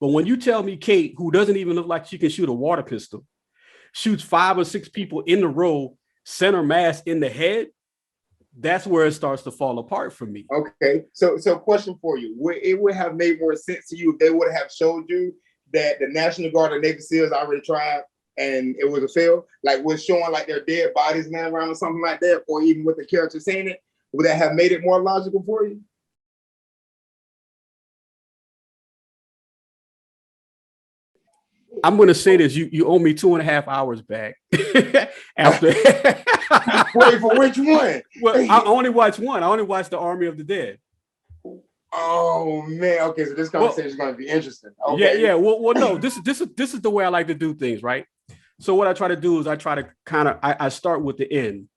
But when you tell me Kate, who doesn't even look like she can shoot a water pistol, shoots 5 or 6 people in the row, center mass in the head, that's where it starts to fall apart for me. Okay, so question for you: it would have made more sense to you if they would have showed you that the National Guard or Navy SEALs already tried and it was a fail, like was showing like their dead bodies laying around or something like that, or even with the character saying it, would that have made it more logical for you? I'm going to say this: you owe me 2.5 hours back. After wait, for which one? Well, I only watched one. I only watched the Army of the Dead. Oh man, okay, so this conversation is going to be interesting. Okay. Yeah. Well, no, this is the way I like to do things, right? So what I try to do is I try to kind of I start with the end,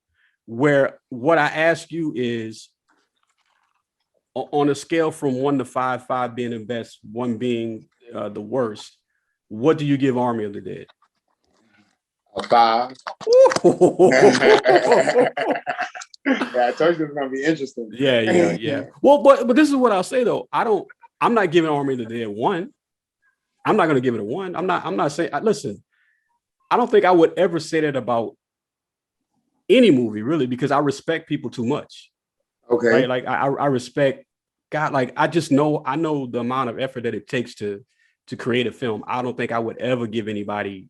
where what I ask you is on a scale from 1 to 5, 5 being the best, 1 being the worst. What do you give Army of the Dead? A 5. Yeah, I told you it's gonna be interesting. Yeah. Well, but this is what I'll say though. I'm not giving Army of the Dead 1. I'm not gonna give it a 1. I'm not saying listen, I don't think I would ever say that about any movie, really, because I respect people too much. Okay. Right? Like I respect God, like I know the amount of effort that it takes to create a film. I don't think I would ever give anybody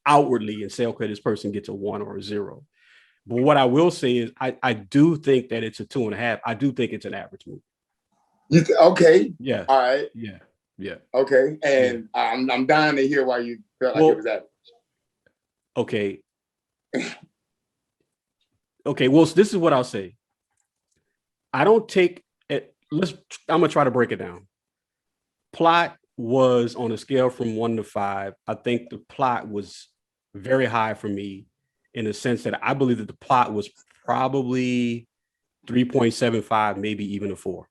outwardly and say, okay, this person gets a 1 or a 0. But what I will say is I do think that it's a 2.5. I do think it's an average movie. Okay. Yeah. All right. Yeah. Okay. And yeah. I'm dying to hear why you felt like it was average. Okay. Okay. Well, this is what I'll say. I don't take it. I'm gonna try to break it down. Plot was on a scale from 1 to 5. I think the plot was very high for me, in the sense that I believe that the plot was probably 3.75, maybe even a 4.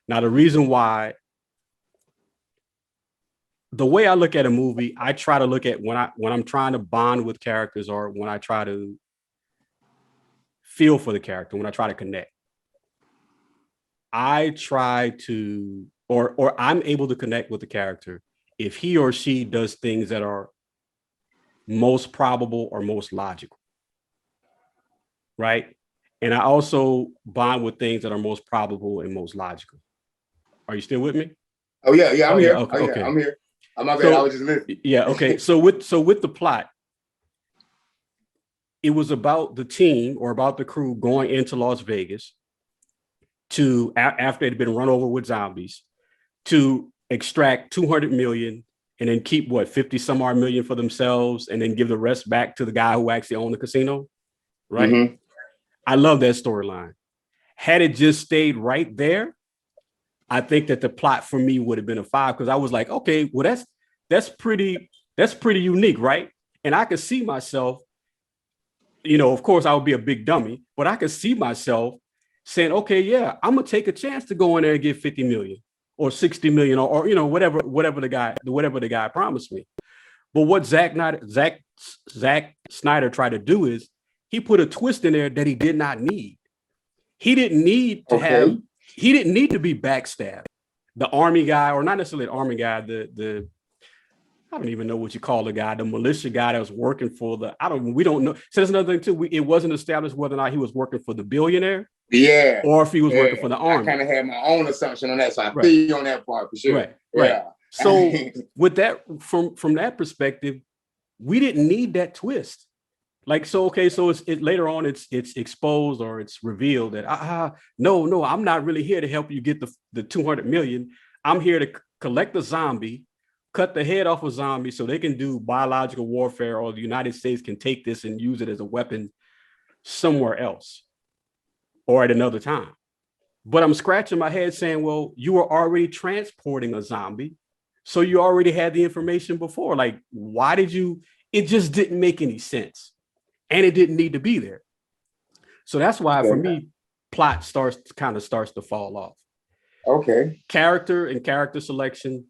Now, the reason why, the way I look at a movie, I try to look at when I'm trying to bond with characters, or when I try to feel for the character, when I try to connect. I try to, or I'm able to connect with the character if he or she does things that are most probable or most logical. Right. And I also bond with things that are most probable and most logical. Are you still with me? Oh yeah, I'm here. Okay, okay. I'm here. I'm not bad. I was just listening. Yeah, okay. So with the plot, it was about the team, or about the crew, going into Las Vegas to after it had been run over with zombies, to extract 200 million and then keep 50 some odd million for themselves, and then give the rest back to the guy who actually owned the casino. Right. Mm-hmm. I love that storyline. Had it just stayed right there, I think that the plot for me would have been a 5, because I was like, okay, well, that's pretty unique, right? And I could see myself, of course I would be a big dummy, but I could see myself saying, okay, yeah, I'm gonna take a chance to go in there and get 50 million or 60 million, or whatever the guy promised me. But what Zack Snyder tried to do is he put a twist in there that he did not need. He didn't need to he didn't need to be backstabbed. The army guy, or not necessarily the army guy, the I don't even know what you call the guy, the militia guy that was working for we don't know. So that's another thing too. It wasn't established whether or not he was working for the billionaire. Yeah. Or if he was working for the army. I kind of had my own assumption on that, so I feel you on that part for sure. Right. So with that, from that perspective, we didn't need that twist. Like, so it's later on it's exposed, or it's revealed that no, I'm not really here to help you get the 200 million. I'm here to collect the zombie, cut the head off a zombie so they can do biological warfare, or the United States can take this and use it as a weapon somewhere else or at another time. But I'm scratching my head saying, well, you were already transporting a zombie, so you already had the information before. Like, why did you? It just didn't make any sense. And it didn't need to be there. So that's why, for me, plot starts to fall off. Okay. Character and character selection,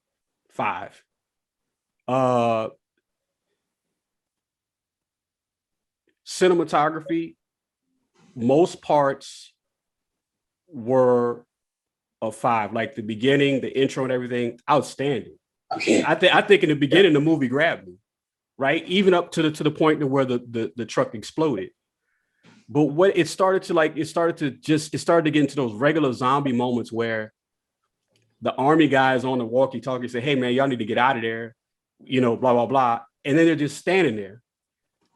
5. Cinematography, most parts were a 5. Like the beginning, the intro and everything, outstanding. Okay. I think in the beginning the movie grabbed me, right? Even up to the point to where the truck exploded. But what it started to get into those regular zombie moments where the army guys on the walkie-talkie say, "Hey man, y'all need to get out of there," blah blah blah, and then they're just standing there,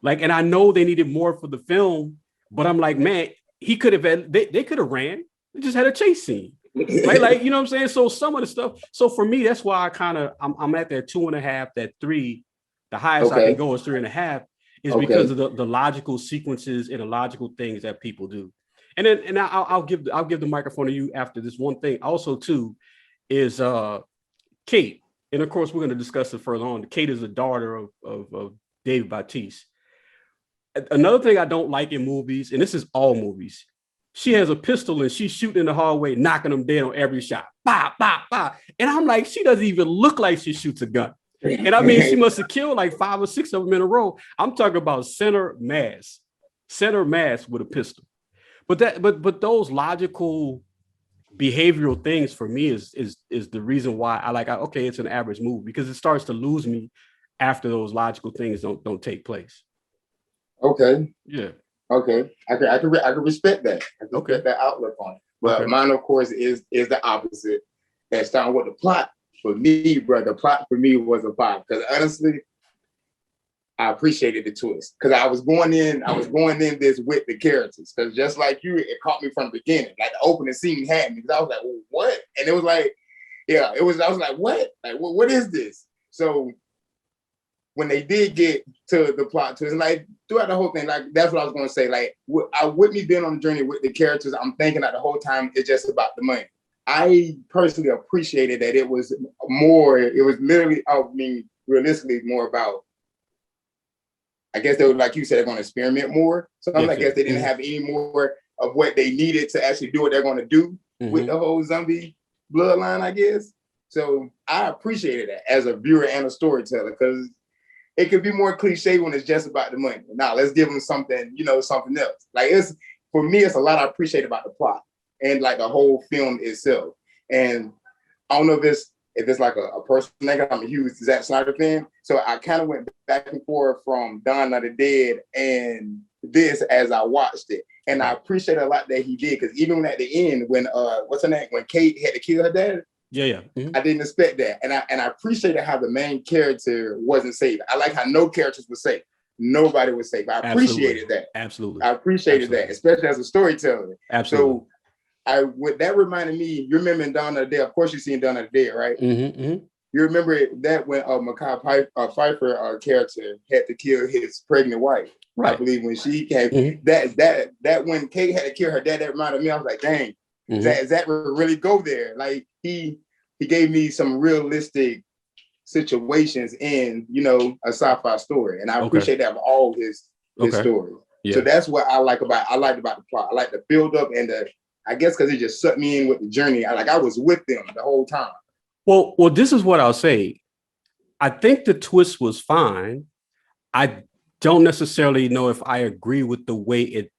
like. And I know they needed more for the film, but I'm like, man, he could have. They could have ran. They just had a chase scene, right? Like, you know what I'm saying? So some of the stuff. So for me, that's why I'm at that 2.5, that 3. The highest I can go is 3.5, is because of the logical sequences and the logical things that people do. And then I'll give the microphone to you after this one thing. Also, too, is Kate, and of course we're going to discuss it further on. Kate is the daughter of Dave Bautista. Another thing I don't like in movies, and this is all movies, she has a pistol and she's shooting in the hallway, knocking them dead on every shot. Bah, bah, bah. And I'm like, she doesn't even look like she shoots a gun. And I mean, she must have killed like 5 or 6 of them in a row. I'm talking about center mass with a pistol. But those logical behavioral things for me is the reason why I like, okay, it's an average movie, because it starts to lose me after those logical things don't take place. Okay. Yeah. Okay. I can respect that. I can respect that outlook on it. But mine, of course, is the opposite. And starting with the plot for me, bro. The plot for me was a 5, because honestly, I appreciated the twist, because I was going in this with the characters, because just like you, it caught me from the beginning. Like the opening scene had me, because I was like, well, what? And it was like, yeah, I was like, what? Like, what is this? So when they did get to the plot twist, and like throughout the whole thing, like that's what I was going to say. Like, with me being on the journey with the characters, I'm thinking that the whole time it's just about the money. I personally appreciated that it was literally, I mean, realistically more about, I guess they were, like you said, they're going to experiment more. So I guess they didn't have any more of what they needed to actually do what they're going to do with the whole zombie bloodline, I guess. So I appreciated that as a viewer and a storyteller, because it could be more cliche when it's just about the money. Now let's give them something, something else. Like, for me, it's a lot I appreciate about the plot and like the whole film itself. And I don't know if it's like a personal thing. I'm a huge Zack Snyder fan, so I kind of went back and forth from Dawn of the Dead and this as I watched it, and I appreciate a lot that he did, because even at the end when what's her name, when Kate had to kill her dad, I didn't expect that, and I appreciated how the main character wasn't safe. I like how no characters were safe. Nobody was safe. I appreciated that. Absolutely, I appreciated that, especially as a storyteller. Absolutely. So that reminded me, you remember in Dawn of the Dead, of course you've seen Dawn of the Dead, right? You remember that when Mekhi Phifer character had to kill his pregnant wife, right? I believe when she came, that when Kate had to kill her dad, that reminded me, I was like, dang, Zach would really go there. Like he gave me some realistic situations in, a sci-fi story. And I appreciate that of all his stories. Yeah. So that's what I liked about the plot. I like the build up and I guess because it just sucked me in with the journey. I was with them the whole time. Well, this is what I'll say. I think the twist was fine. I don't necessarily know if I agree with the way it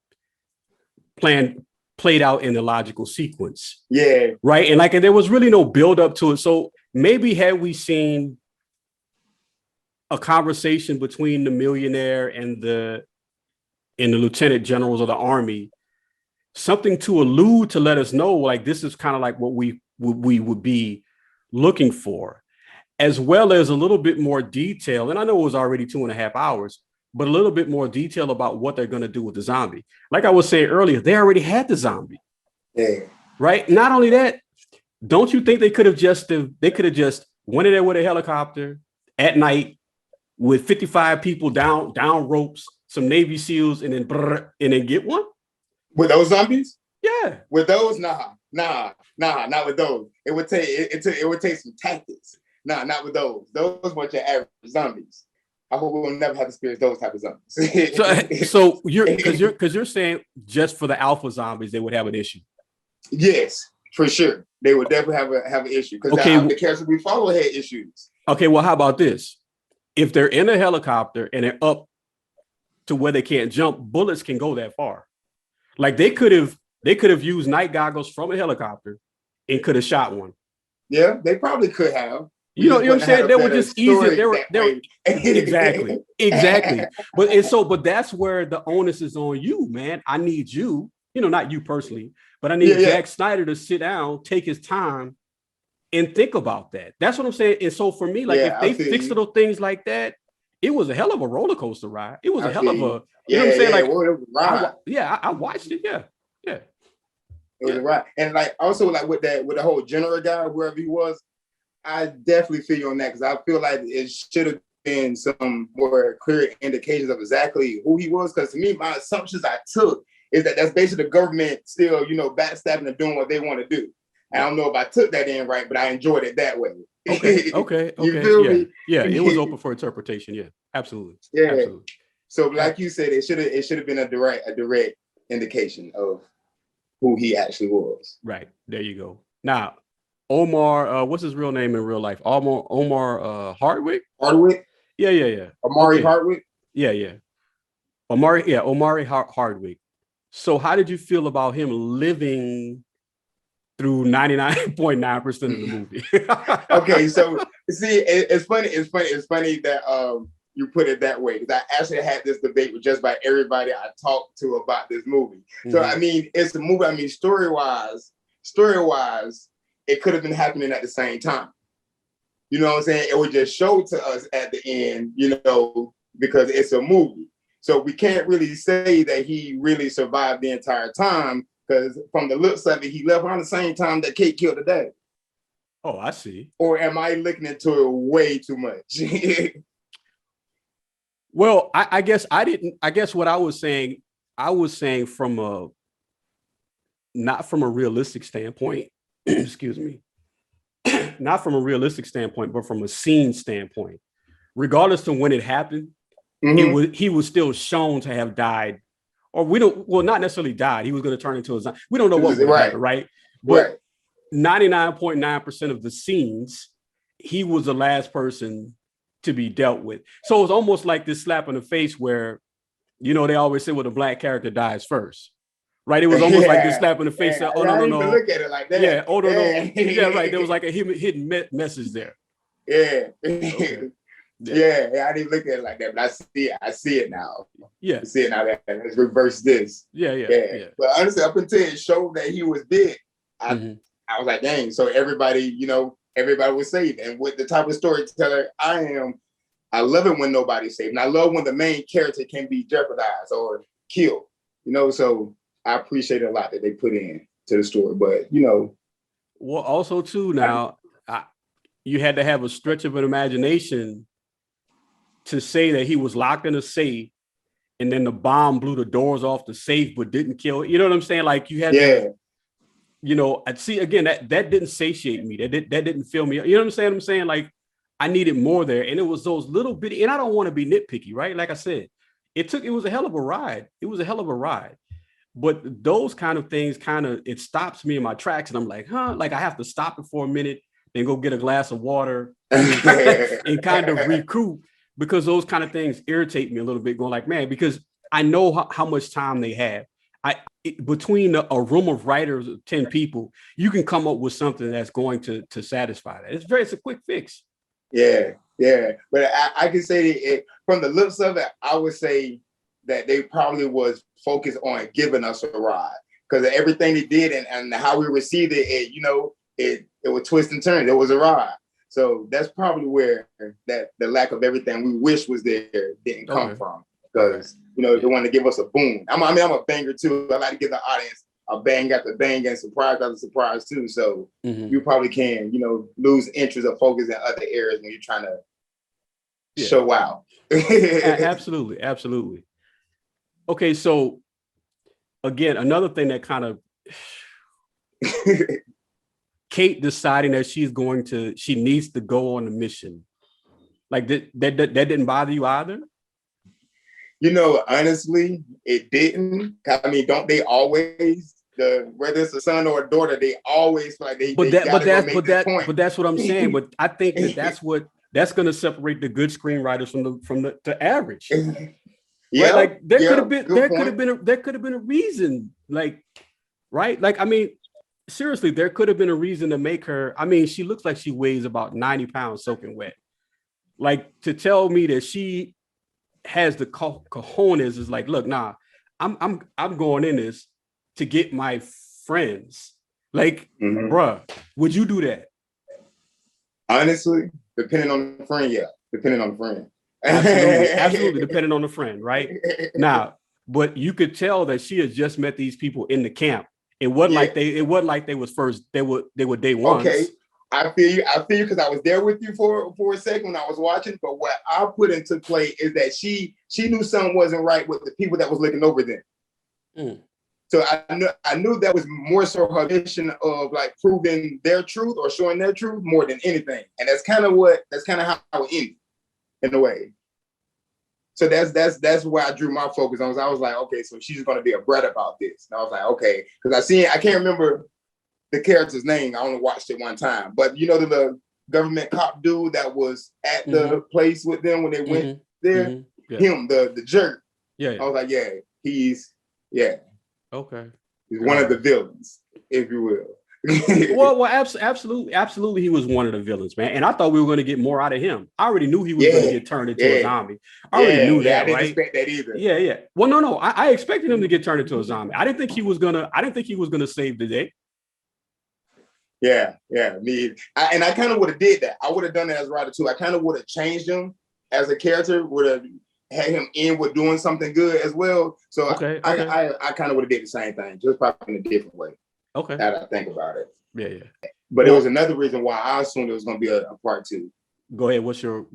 played out in the logical sequence. Yeah. Right. And there was really no build up to it. So maybe had we seen a conversation between the millionaire and the lieutenant generals of the army, something to allude to let us know, like, this is kind of like what we would be looking for, as well as a little bit more detail. And I know it was already 2.5 hours, but a little bit more detail about what they're going to do with the zombie. Like I was saying earlier, they already had the zombie. Yeah. Right. Not only that, don't you think they could have just went in there with a helicopter at night with 55 people down ropes, some Navy SEALs, and then get one? With those zombies? Yeah. With those? Nah, not with those. It would take some tactics. Nah, not with those. Those weren't your average zombies. I hope we'll never have to experience those type of zombies. so you're saying just for the alpha zombies, they would have an issue? Yes, for sure. They would definitely have an issue, because the characters we follow had issues. Okay, well, how about this? If they're in a helicopter and they're up to where they can't jump, bullets can go that far. Like they could have used night goggles from a helicopter and could have shot one. Yeah, they probably could have. We You know, just you know what I'm wouldn't have saying? had They a were better just easier. story They were, that they were way. exactly. But that's where the onus is on you, man. I need you, not you personally, but I Yeah, need yeah, Zack Snyder to sit down, take his time, and think about that. That's what I'm saying. And so for me, like yeah. if I they feel fixed you. little things like that, it was a hell of a roller coaster ride. It was a I hell feel of you. a, you know what I'm Yeah, saying? yeah. Like Well, it was right. I watched it. Yeah, yeah, It was yeah. right. And like also like with the whole general guy, whoever he was, I definitely feel you on that because I feel like it should have been some more clear indications of exactly who he was. Because to me, my assumptions I took is that that's basically the government still, backstabbing and doing what they want to do. I don't know if I took that in right, but I enjoyed it that way. You feel Yeah, me? yeah. It was open for interpretation. Yeah, absolutely, Yeah. absolutely. So like you said, it should have been a direct indication of who he actually was. Right. There you go. Now, Omar, what's his real name in real life? Omar Hardwick? Hardwick, Yeah. Amari Okay. Hardwick. Yeah. Omari Hardwick. So how did you feel about him living through 99.9% of the movie? Okay, so see, it's funny. It's funny that you put it that way because I actually had this debate with just about everybody I talked to about this movie. So I mean, it's a movie. I mean, story wise, it could have been happening at the same time. You know what I'm saying? It was just showed to us at the end, because it's a movie. So we can't really say that he really survived the entire time because from the looks of it, he left around the same time that Kate killed the dad. Oh, I see. Or am I looking into it way too much? Well, I guess I didn't. I guess what I was saying from not from a realistic standpoint. Excuse me. Not from a realistic standpoint, but from a scene standpoint. Regardless of when it happened, he was still shown to have died, or not necessarily died. He was going to turn into a zombie. We don't know what would have happened, right? But 99.9% of the scenes, he was the last person to be dealt with. So it was almost like this slap in the face where, they always say, well, the black character dies first. Right, it was almost like this slap in the face. Yeah, Oh no, I didn't even look at it like that. Yeah, oh no. Yeah, right. There was like a hidden message there. Yeah. Okay. Yeah, I didn't look at it like that, but I see it now. Yeah. I see it now. Let's reverse this. Yeah. But honestly, up until it showed that he was dead, I was like, dang. So everybody was saved. And with the type of storyteller I am, I love it when nobody's saved. And I love when the main character can be jeopardized or killed. So I appreciate it a lot that they put in to the story. But well, also too now, you had to have a stretch of an imagination to say that he was locked in a safe, and then the bomb blew the doors off the safe, but didn't kill. You know what I'm saying? Like you had to, I'd see again that didn't satiate me. That didn't fill me. You know what I'm saying? Like I needed more there, and it was those little bitty. And I don't want to be nitpicky, right? Like I said, it was a hell of a ride. It was a hell of a ride. But those kind of things it stops me in my tracks, and I'm like, like I have to stop it for a minute, then go get a glass of water and kind of recoup, because those kind of things irritate me a little bit, going like, man, because I know how much time they have. Between a room of writers of 10 people, you can come up with something that's going to satisfy that. It's a quick fix. Yeah. But I can say it from the looks of it, I would say that they probably was focused on giving us a ride, because of everything they did and how we received it. It was twists and turns. It was a ride. So that's probably where the lack of everything we wish was there didn't come from, because they want to give us a boom. I'm a banger too. I like to give the audience a bang after bang and surprise after surprise too. So you probably can lose interest or focus in other areas when you're trying to show out. Absolutely. Okay, so again, another thing that kind of Kate deciding that she needs to go on a mission. Like that didn't bother you either? Honestly, it didn't. I mean, don't they always, whether it's a son or a daughter, they always feel like they gotta go make this point. But that's what I'm saying. But I think that's going to separate the good screenwriters from the average. Yeah, right? Like there could have been a reason, like, right? Like, I mean, seriously, there could have been a reason to make her. I mean, she looks like she weighs about 90 pounds soaking wet. Like to tell me that she has the cojones is like, look, nah, I'm going in this to get my friends. Like, bruh, would you do that? Honestly, depending on the friend, yeah. Depending on the friend. Absolutely, depending on the friend, right? Now, but you could tell that she had just met these people in the camp. It wasn't like they was first, they were day ones. Okay. I feel you because I was there with you for a second when I was watching. But what I put into play is that she knew something wasn't right with the people that was looking over them. So I knew that was more so her mission of like proving their truth or showing their truth more than anything. And that's kind of how it ended in a way. So that's where I drew my focus on. I was like, okay, so she's going to be a brat about this. And I was like, okay, because I can't remember the character's name. I only watched it one time, but you know the government cop dude that was at the place with them when they went there, him, the jerk. Yeah. I was like, yeah, he's okay. He's one of the villains, if you will. well, absolutely, he was one of the villains, man. And I thought we were going to get more out of him. I already knew he was going to get turned into a zombie. I already knew that, I didn't right? expect that either. Yeah. Well, no, I expected him to get turned into a zombie. I didn't think he was gonna save the day. Yeah, me. I kind of would have did that. I would have done that as Ryder too. I kind of would have changed him as a character. Would have had him in with doing something good as well. So I kind of would have did the same thing, just probably in a different way. Okay. Now that I think about it. Yeah. But it was another reason why I assumed it was going to be a part 2. Go ahead. What's your?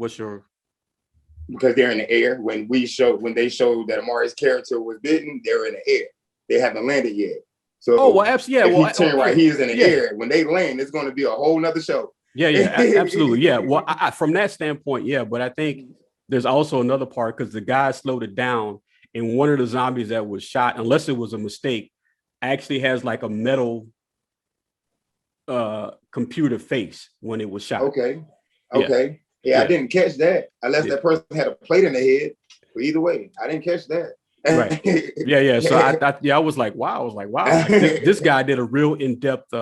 Because they're in the air. When they showed that Amari's character was bitten, they were in the air. They haven't landed yet. So absolutely. If he turned right, he is in the air. When they land, it's going to be a whole nother show. Yeah, absolutely. Yeah. Well, from that standpoint, yeah. But I think there's also another part because the guy slowed it down, and one of the zombies that was shot, unless it was a mistake, actually has like a metal computer face when it was shot. Okay. Yeah, I didn't catch that unless that person had a plate in their head. But either way, I didn't catch that. Right. Yeah. So I was like, wow. Like, this guy did a real in-depth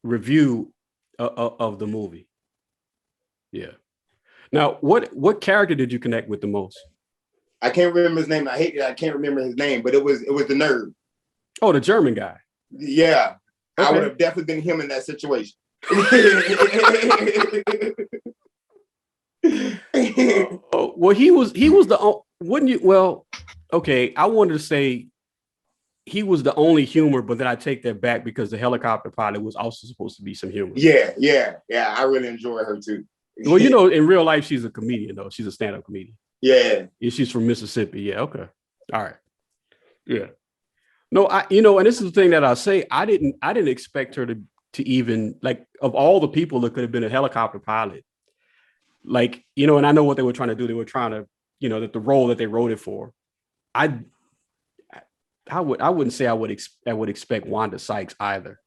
review of the movie. Yeah. Now, what character did you connect with the most? I can't remember his name. I can't remember his name, but it was the nerd. Oh, the German guy. Yeah. Okay. I would have definitely been him in that situation. Well, he was the wouldn't you? Well, okay. I wanted to say he was the only humor, but then I take that back because the helicopter pilot was also supposed to be some humor. Yeah. I really enjoy her too. Well, you know, in real life, she's a comedian though. She's a stand-up comedian. Yeah. She's from Mississippi. Yeah. Okay. All right. Yeah. No, and this is the thing that I say. I didn't expect her to even, like, of all the people that could have been a helicopter pilot, like, and I know what they were trying to do. They were trying to, that the role that they wrote it for. I wouldn't say I would expect Wanda Sykes either,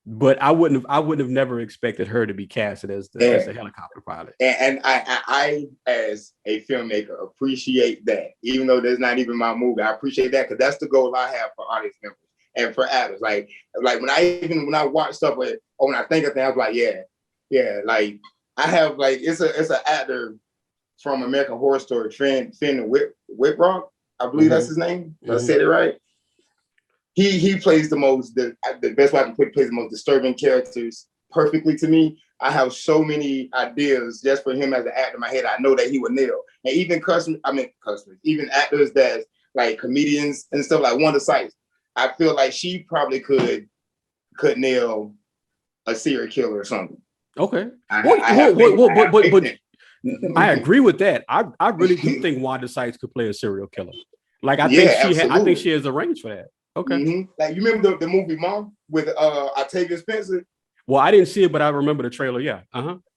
but I wouldn't have never expected her to be casted as the helicopter pilot. And I, as a filmmaker, appreciate that. Even though that's not even my movie, I appreciate that because that's the goal I have for audience members and for actors. Like when I watch stuff when I think of things, I was like, yeah. Like I have it's an actor from American Horror Story, Finn Wittrock, I believe that's his name. I said it right. He plays the best way I can put it, plays the most disturbing characters perfectly to me. I have so many ideas just for him as an actor in my head. I know that he would nail. And even even actors that's like comedians and stuff like Wanda Sykes. I feel like she probably could nail a serial killer or something. Okay. But I agree with that. I really do think Wanda Sykes could play a serial killer. Like I think she has a range for that. Okay. Mm-hmm. Like you remember the movie Mom with Octavia Spencer? Well, I didn't see it, but I remember the trailer. Yeah.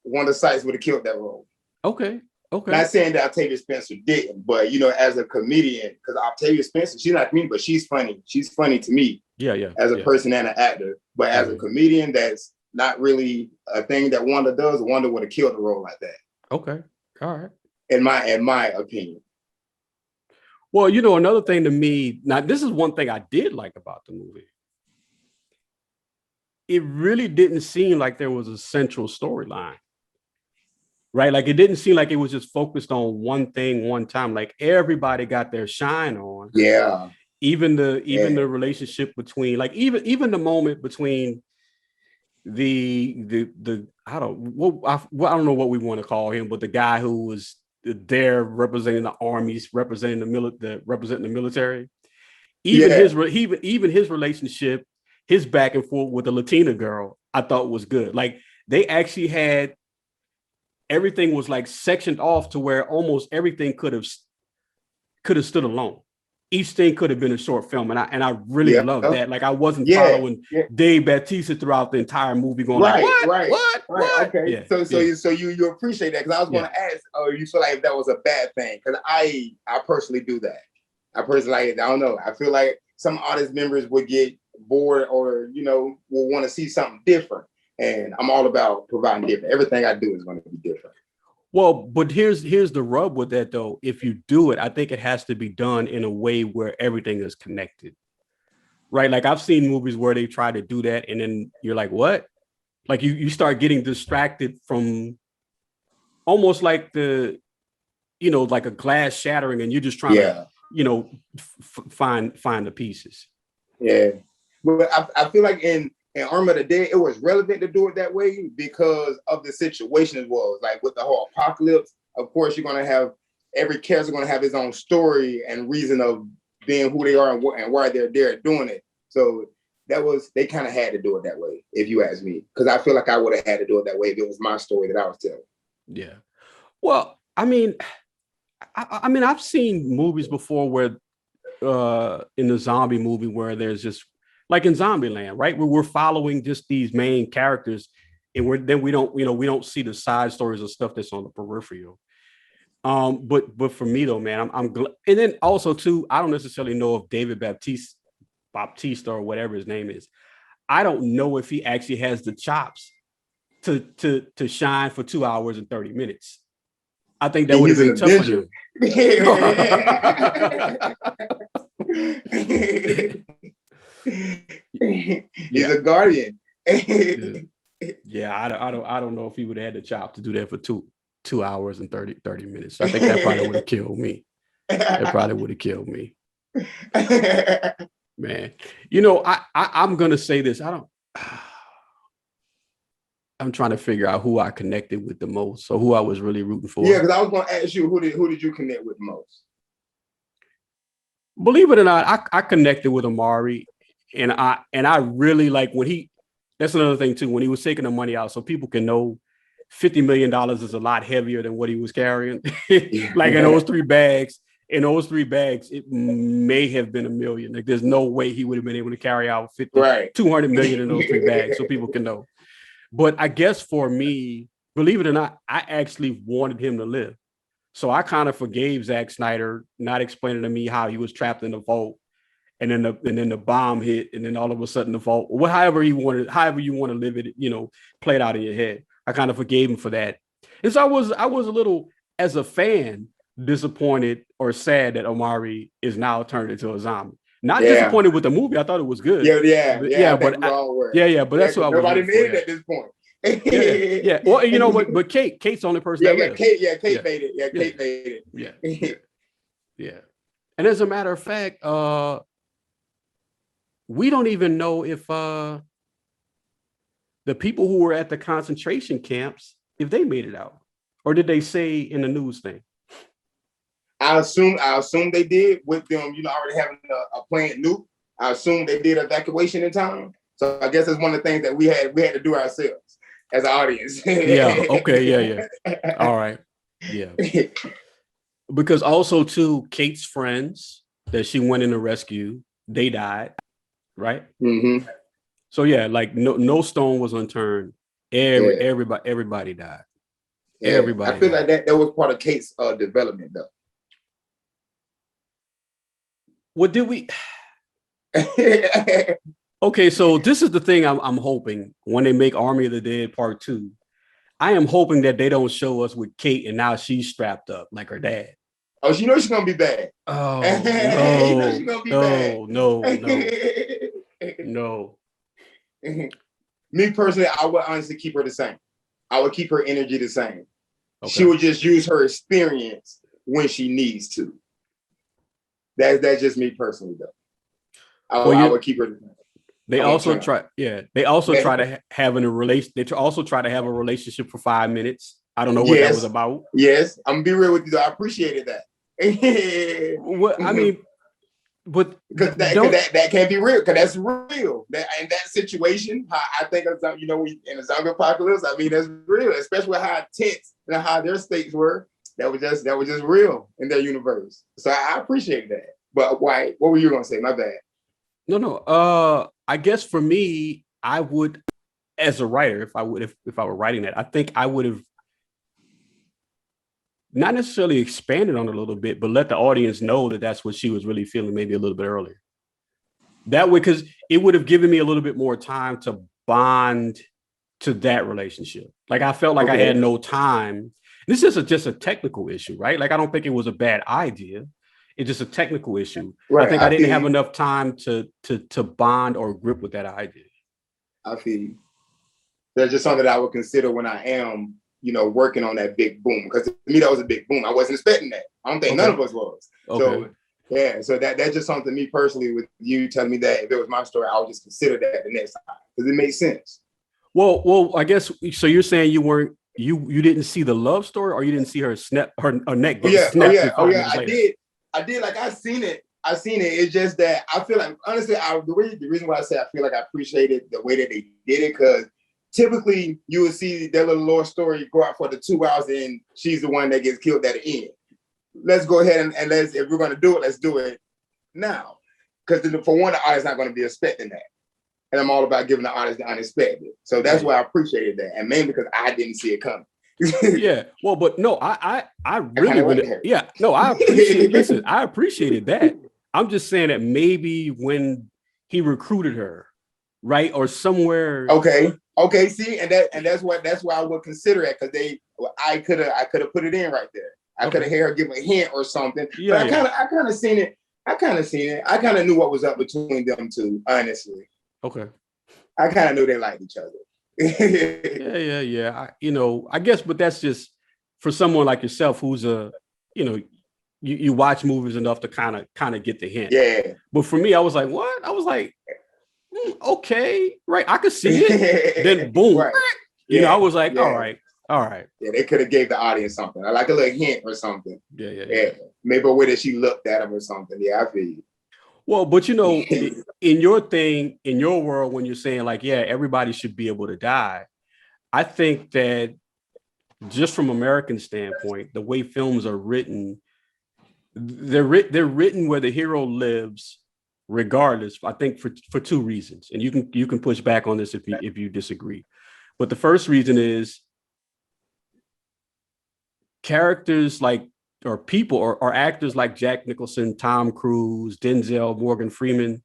Wanda Sykes would have killed that role. Okay. Not saying that Octavia Spencer didn't, but as a comedian, because Octavia Spencer, she's not me, but she's funny. She's funny to me. Yeah. As a person and an actor, but as a comedian, that's not really a thing that Wanda does. Wanda would have killed a role like that. Okay. All right. In my opinion. Well, another thing to me, now this is one thing I did like about the movie. it really didn't seem like there was a central storyline. Right. Like it didn't seem like it was just focused on one thing one time. Like everybody got their shine on. Yeah. Even the relationship between like even the moment between the I don't know what we want to call him, but the guy who was there representing the armies, representing the military. Even his relationship, his back and forth with the Latina girl, I thought was good. Like they actually had everything was like sectioned off to where almost everything could have stood alone. Each thing could have been a short film, and I really loved that. Like I wasn't following Dave Bautista throughout the entire movie, going like, what? Okay, so you appreciate that because I was going to ask, you feel like if that was a bad thing? Because I personally do that. I personally, I don't know. I feel like some audience members would get bored or will want to see something different, and I'm all about providing different. Everything I do is going to be different. Well, but here's the rub with that though. If you do it, I think it has to be done in a way where everything is connected, right? Like I've seen movies where they try to do that, and then you're like, what? Like you start getting distracted from almost like like a glass shattering, and you're just trying to, find the pieces. Yeah, but I feel like in Army of the Dead, it was relevant to do it that way because of the situation it was. Like with the whole apocalypse, of course, you're going to have every character going to have his own story and reason of being who they are and why they're there doing it. So they kind of had to do it that way, if you ask me, because I feel like I would have had to do it that way if it was my story that I was telling. Yeah. Well, I mean, I've seen movies before where in the zombie movie where there's just like in Zombieland, right? Where we're following just these main characters and we don't see the side stories of stuff that's on the peripheral. But for me though, man, I'm glad. And then also too, I don't necessarily know if David Bautista or whatever his name is. I don't know if he actually has the chops to shine for 2 hours and 30 minutes. I think that would have been tough for him. He's a guardian. Yeah, I don't know if he would have had the chop to do that for 2 hours and 30 minutes. So I think that probably would have killed me. Man. I'm gonna say this. I'm trying to figure out who I connected with the most, or who I was really rooting for. Yeah, because I was going to ask you, who did you connect with the most? Believe it or not, I connected with Omari, and I really like when that's another thing too, when he was taking the money out, so people can know $50 million is a lot heavier than what he was carrying. Like in those three bags, it may have been $1 million. Like there's no way he would have been able to carry out 200 million in those 3 bags, so people can know. But I guess for me, believe it or not, I actually wanted him to live. So I kind of forgave Zack Snyder not explaining to me how he was trapped in the vault, and then the bomb hit, and then all of a sudden the vault, however you want to live it, play it out in your head. I kind of forgave him for that. And so I was a little, as a fan, disappointed or sad that Omari is now turned into a zombie. Not disappointed with the movie. I thought it was good. But that's what I was. Nobody made it at this point. Yeah. Well, but Kate's the only person. Kate made it. Kate made it. Yeah. And as a matter of fact, we don't even know if the people who were at the concentration camps, if they made it out, or did they say in the news thing? I assume they did with them, already having a planned nuke. I assume they did evacuation in time. So I guess that's one of the things that we had to do ourselves as an audience. Yeah. Okay. Yeah. All right. Yeah. Because also too, Kate's friends that she went in to rescue, they died, right? Mm-hmm. So yeah, like no stone was unturned. Everybody died. Yeah. Everybody. I feel like that was part of Kate's development, though. What did we? Okay, so this is the thing I'm hoping when they make Army of the Dead Part 2. I am hoping that they don't show us with Kate and now she's strapped up like her dad. Oh, she knows she's gonna be bad. Oh no, no. Me personally, I would honestly keep her the same. I would keep her energy the same. Okay. She would just use her experience when she needs to. That's just me personally, though. I would keep her the same. They also try to have a relation. Also try to have a relationship for 5 minutes. I don't know what that was about. Yes, I'm gonna be real with you, though. I appreciated that. What I mean, but because that can't be real, because that's real. That in that situation, I think of, in the zombie apocalypse. I mean, that's real, especially how tense and how their stakes were. That was just real in their universe. So I appreciate that. But why? What were you gonna say? My bad. No. I guess for me, I would, as a writer, if I were writing that, I think I would have not necessarily expanded on it a little bit, but let the audience know that that's what she was really feeling maybe a little bit earlier. That way, because it would have given me a little bit more time to bond to that relationship. Like I felt like I had no time. This is just a technical issue, right? Like I don't think it was a bad idea. It's just a technical issue. Right. I think I didn't have enough time to bond or grip with that idea. I feel you. That's just something that I would consider when I am, working on that big boom. Because to me, that was a big boom. I wasn't expecting that. I don't think none of us was. Okay. So that's just something, me personally, with you telling me that if it was my story, I would just consider that the next time because it makes sense. Well, I guess so. You're saying you didn't see the love story, or you didn't see her snap her neck? I did. Like I seen it. It's just that I feel like, honestly, the reason why I say I feel like I appreciated the way that they did it, because typically you would see their little love story go out for the 2 hours and she's the one that gets killed at the end. Let's go ahead and if we're going to do it, let's do it now. Because for one, the audience not going to be expecting that. And I'm all about giving the audience the unexpected. So that's why I appreciated that. And mainly because I didn't see it coming. Yeah. Well, but no, I really, I appreciate, listen, I appreciated that. I'm just saying that maybe when he recruited her, right, or somewhere. Okay. See, and that's why I would consider it, because I could have put it in right there. I could have had her give a hint or something. Yeah, but I kind of seen it. I kind of knew what was up between them two, honestly. Okay. I kind of knew they liked each other. Yeah. I guess, but that's just for someone like yourself who's you watch movies enough to kind of get the hint. Yeah. But for me, I was like, what? I was like, okay, right. I could see it. Then boom. Right. I was like, all right. Yeah, they could have gave the audience something. Like a little hint or something. Yeah. Maybe a way that she looked at him or something. Yeah, I feel you. Well, but in your world, when you're saying like, yeah, everybody should be able to die, I think that just from American standpoint, the way films are written, they're written where the hero lives, regardless. I think for two reasons, and you can push back on this if you disagree. But the first reason is characters like, or people or actors like Jack Nicholson, Tom Cruise, Denzel, Morgan Freeman,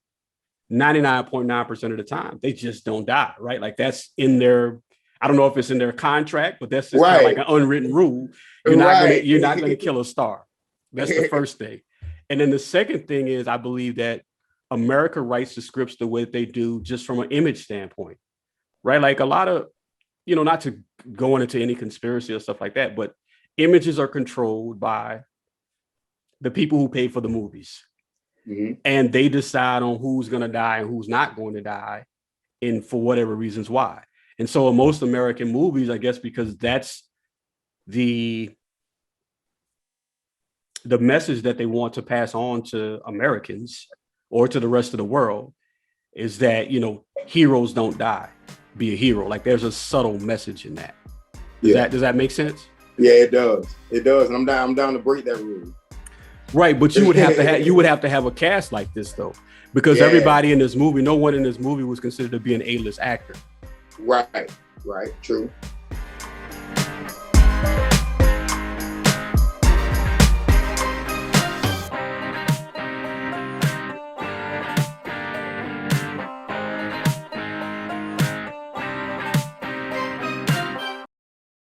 99.9% of the time, they just don't die, right? Like that's in their, I don't know if it's in their contract, but that's just kind of like an unwritten rule. You're not going to kill a star. That's the first thing. And then the second thing is, I believe that America writes the scripts the way that they do just from an image standpoint, right? Like a lot of, not to go into any conspiracy or stuff like that, but images are controlled by the people who pay for the movies. Mm-hmm. And they decide on who's going to die and who's not going to die, and for whatever reasons why. And so in most American movies, I guess because that's the message that they want to pass on to Americans or to the rest of the world, is that, heroes don't die. Be a hero. Like there's a subtle message in that. Does that make sense? Yeah, it does. And I'm down to break that rule. Right, but you would have to have a cast like this though, because everybody in this movie, no one in this movie was considered to be an A-list actor. Right, true.